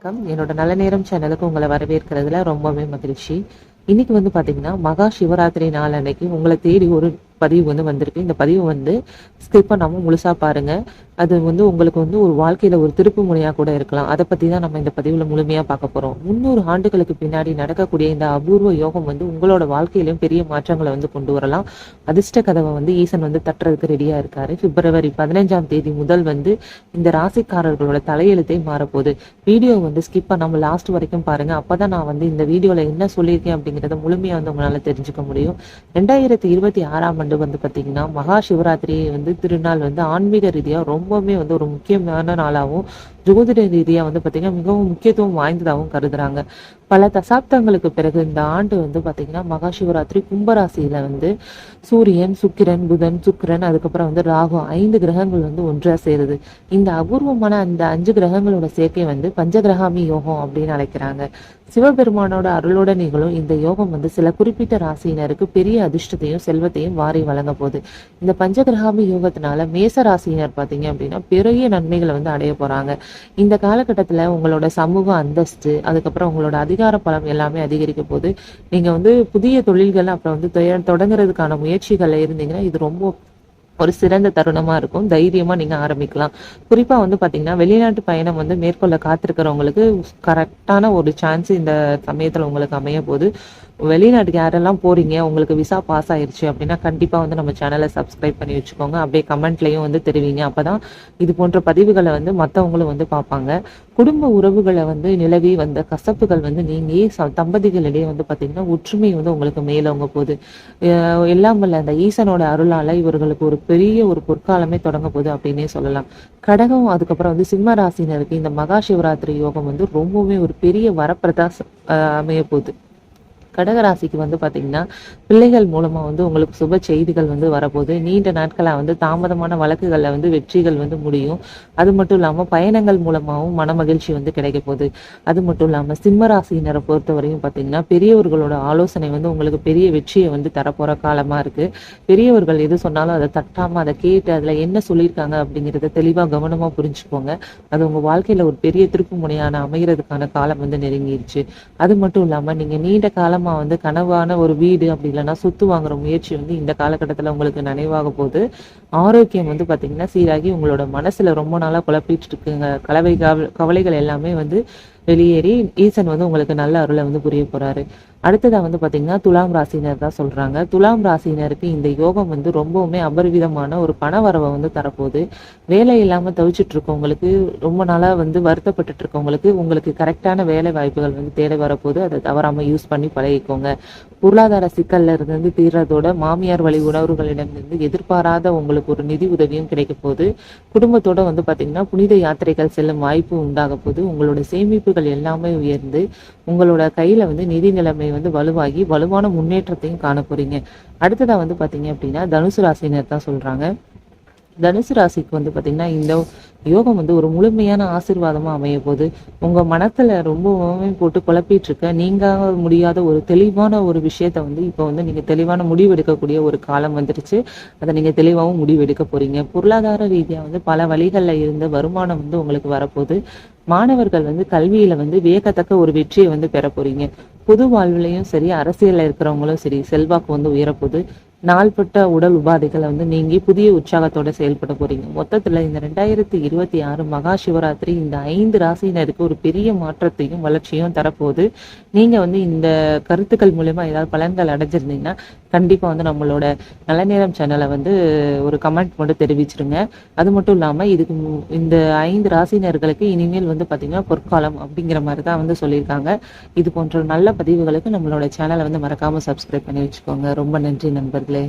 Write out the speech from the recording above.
வணக்கம். என்னோட நல்ல நேரம் சேனலுக்கு உங்களை வரவேற்கிறதுல ரொம்பவே மகிழ்ச்சி. இன்னைக்கு பாத்தீங்கன்னா மகா சிவராத்திரி நாள் அன்னைக்கு உங்களை தேடி ஒரு பதிவு வந்திருக்கு. இந்த பதிவு ஸ்கிப் பண்ணாம முழுசா பாருங்க. அது உங்களுக்கு ஒரு வாழ்க்கையில ஒரு திருப்பு முனையா கூட இருக்கலாம். அதை பத்தி தான் நம்ம இந்த பதிவுல முழுமையா பார்க்க போறோம். 300 ஆண்டுகளுக்கு பின்னாடி நடக்கக்கூடிய இந்த அபூர்வ யோகம் உங்களோட வாழ்க்கையிலும் பெரிய மாற்றங்களை கொண்டு வரலாம். அதிர்ஷ்ட கதவை ஈசன் தட்டுறதுக்கு ரெடியா இருக்காரு. பிப்ரவரி 15ஆம் தேதி முதல் இந்த ராசிக்காரர்களோட தலையெழுத்தை மாறப்போகுது. வீடியோ ஸ்கிப் பண்ணாம லாஸ்ட் வரைக்கும் பாருங்க. அப்பதான் நான் இந்த வீடியோல என்ன சொல்லியிருக்கேன் அப்படிங்கறத முழுமையா உங்களால தெரிஞ்சுக்க முடியும். 2026ஆம் ஆண்டு பாத்தீங்கன்னா மகா சிவராத்திரி திருநாள் ஆன்மீக ரீதியா ரொம்பவுமே ஒரு முக்கியமான நாளாகவும் ஜோதிட ரீதியா பாத்தீங்கன்னா மிகவும் முக்கியத்துவம் வாய்ந்ததாகவும் கருதுறாங்க. பல தசாப்தங்களுக்கு பிறகு இந்த ஆண்டு பாத்தீங்கன்னா மகா சிவராத்திரி கும்பராசியில சூரியன், சுக்கிரன், புதன், சுக்கிரன், அதுக்கப்புறம் ராகு 5 கிரகங்கள் ஒன்றா சேருது. இந்த அபூர்வமான அந்த 5 கிரகங்களோட சேர்க்கை பஞ்சகிரகாமி யோகம் அப்படின்னு அழைக்கிறாங்க. சிவபெருமானோட அருளோட நிகழும் இந்த யோகம் சில குறிப்பிட்ட ராசியினருக்கு பெரிய அதிர்ஷ்டத்தையும் செல்வத்தையும் வாரி வழங்க போகுது. இந்த பஞ்சகிரகாமி யோகத்தினால மேச ராசியினர் பாத்தீங்க அப்படின்னா பெரிய நன்மைகளை அடைய போறாங்க. இந்த காலகட்டத்துல உங்களோட சமூக அந்தஸ்து, அதுக்கப்புறம் உங்களோட அதிகார பலம் எல்லாமே அதிகரிக்க போது. நீங்க புதிய தொழில்கள் அப்புறம் தொடங்குறதுக்கான முயற்சிகள்ல இருந்தீங்கன்னா இது ரொம்ப ஒரு சிறந்த தருணமா இருக்கும். தைரியமா நீங்க ஆரம்பிக்கலாம். குறிப்பா பாத்தீங்கன்னா வெளிநாட்டு பயணம் மேற்கொள்ள காத்திருக்கிறவங்களுக்கு கரெக்டான ஒரு சான்ஸ் இந்த சமயத்துல உங்களுக்கு அமைய போது. வெளிநாட்டுக்கு யாரெல்லாம் போறீங்க, உங்களுக்கு விசா பாஸ் ஆயிருச்சு அப்படின்னா கண்டிப்பா நம்ம சேனலை சப்ஸ்கிரைப் பண்ணி வச்சுக்கோங்க. அப்படியே கமெண்ட்லயும் தெரிவிங்க. அப்பதான் இது போன்ற பதிவுகளை மத்தவங்களும் பார்ப்பாங்க. குடும்ப உறவுகளை நிலவி வந்த கசப்புகள் நீங்கி தம்பதிகளிடையே பாத்தீங்கன்னா ஒற்றுமை உங்களுக்கு மேலவங்க போகுது. எல்லாம் வல்ல அந்த ஈசனோட அருளால இவர்களுக்கு ஒரு பெரிய ஒரு பொற்காலமே தொடங்க போகுது அப்படின்னே சொல்லலாம். கடகம், அதுக்கப்புறம் சிம்ம ராசினருக்கு இந்த மகா சிவராத்திரி யோகம் ரொம்பவுமே ஒரு பெரிய வரப்பிரதா அமைய போகுது. கடகராசிக்கு பாத்தீங்கன்னா பிள்ளைகள் மூலமா உங்களுக்கு சுப செய்திகள் வரப்போகுது. நீண்ட நாட்களா தாமதமான வழக்குகள்ல வெற்றிகள் முடியும். அது மட்டும் இல்லாம பயணங்கள் மூலமாவும் மன மகிழ்ச்சி கிடைக்க போகுது. அது மட்டும் இல்லாம சிம்ம ராசியினரை பொறுத்தவரையும் பாத்தீங்கன்னா பெரியவர்களோட ஆலோசனை உங்களுக்கு பெரிய வெற்றியை தரப்போற காலமா இருக்கு. பெரியவர்கள் எது சொன்னாலும் அதை தட்டாம அதை கேட்டு அதுல என்ன சொல்லியிருக்காங்க அப்படிங்கறத தெளிவா கவனமா புரிஞ்சுக்கோங்க. அது உங்க வாழ்க்கையில ஒரு பெரிய திருப்பு முனையான அமைகிறதுக்கான காலம் நெருங்கிடுச்சு. அது மட்டும் இல்லாம நீங்க நீண்ட காலம் கனவான ஒரு வீடு அப்படி இல்லைன்னா சொத்து வாங்குற முயற்சி இந்த காலகட்டத்துல உங்களுக்கு நினைவாக போகுது. ஆரோக்கியம் பாத்தீங்கன்னா சீராகி உங்களோட மனசுல ரொம்ப நாளா குழப்பிட்டு இருக்குங்க கவலைகள் எல்லாமே வெளியேறி ஈசன் உங்களுக்கு நல்ல அருளை புரிய போறாரு. அடுத்ததா பாத்தீங்கன்னா துலாம் ராசினர் தான் சொல்றாங்க. துலாம் ராசினருக்கு இந்த யோகம் ரொம்பவுமே அபரிவிதமான ஒரு பண வரவை தரப்போகுது. வேலை இல்லாம தவிச்சிட்டு இருக்கவங்களுக்கு, ரொம்ப நாளா வருத்தப்பட்டு இருக்கவங்களுக்கு உங்களுக்கு கரெக்டான வேலை வாய்ப்புகள் தேட வரப்போகுது. அதை தவறாம யூஸ் பண்ணி பழகிக்கோங்க. பொருளாதார சிக்கல்ல இருந்து தீர்றதோட மாமியார் வழி உணவுகளிடம் எதிர்பாராத உங்களுக்கு ஒரு நிதி உதவியும் கிடைக்க போகுது. குடும்பத்தோட பாத்தீங்கன்னா புனித யாத்திரைகள் செல்லும் வாய்ப்பு உண்டாக போகுது. உங்களோட சேமிப்புகள் எல்லாமே உயர்ந்து உங்களோட கையில நிதி நிலைமை வலுவாகி வலுவான முன்னேற்றத்தையும் காண போறீங்க. அடுத்ததா பாத்தீங்க அப்படின்னா தனுசு ராசினர் தான் சொல்றாங்க. தனுசு ராசிக்கு பாத்தீங்கன்னா இந்த யோகம் ஒரு முழுமையான ஆசீர்வாதமா அமைய போது. உங்க மனத்துல ரொம்பவே போட்டு குழப்பிட்டு இருக்க நீங்க முடியாத ஒரு தெளிவான ஒரு விஷயத்த இப்ப நீங்க தெளிவான முடிவு எடுக்கக்கூடிய ஒரு காலம் வந்துருச்சு. அதை நீங்க தெளிவாகவும் முடிவு எடுக்க போறீங்க. பொருளாதார ரீதியா பல வழிகள்ல இருந்த வருமானம் உங்களுக்கு வரப்போகுது. மாணவர்கள் கல்வியில வியக்கத்தக்க ஒரு வெற்றியை பெற போறீங்க. பொது வாழ்விலையும் சரி, அரசியல்ல இருக்கிறவங்களும் சரி, செல்வாக்கு உயரப்போகுது. நாள்பட்ட உடல் உபாதைகளை நீங்கி புதிய உற்சாகத்தோட செயல்பட போறீங்க. மொத்தத்துல இந்த 2026 மகா சிவராத்திரி இந்த 5 ராசியினருக்கு ஒரு பெரிய மாற்றத்தையும் வளர்ச்சியும் தரப்போகுது. நீங்க இந்த கருத்துக்கள் மூலமா ஏதாவது பலன்கள் அடைஞ்சிருந்தீங்கன்னா கண்டிப்பா நம்மளோட நல்ல நேரம் சேனலை ஒரு கமெண்ட் மட்டும் தெரிவிச்சிருங்க. அது மட்டும் இல்லாம இதுக்கு இந்த 5 ராசினர்களுக்கு இனிமேல் பாத்தீங்கன்னா பொற்காலம் அப்படிங்கிற மாதிரி தான் சொல்லியிருக்காங்க. இது போன்ற நல்ல பதிவுகளுக்கு நம்மளோட சேனலை மறக்காம சப்ஸ்கிரைப் பண்ணி வச்சுக்கோங்க. ரொம்ப நன்றி நண்பர்களே.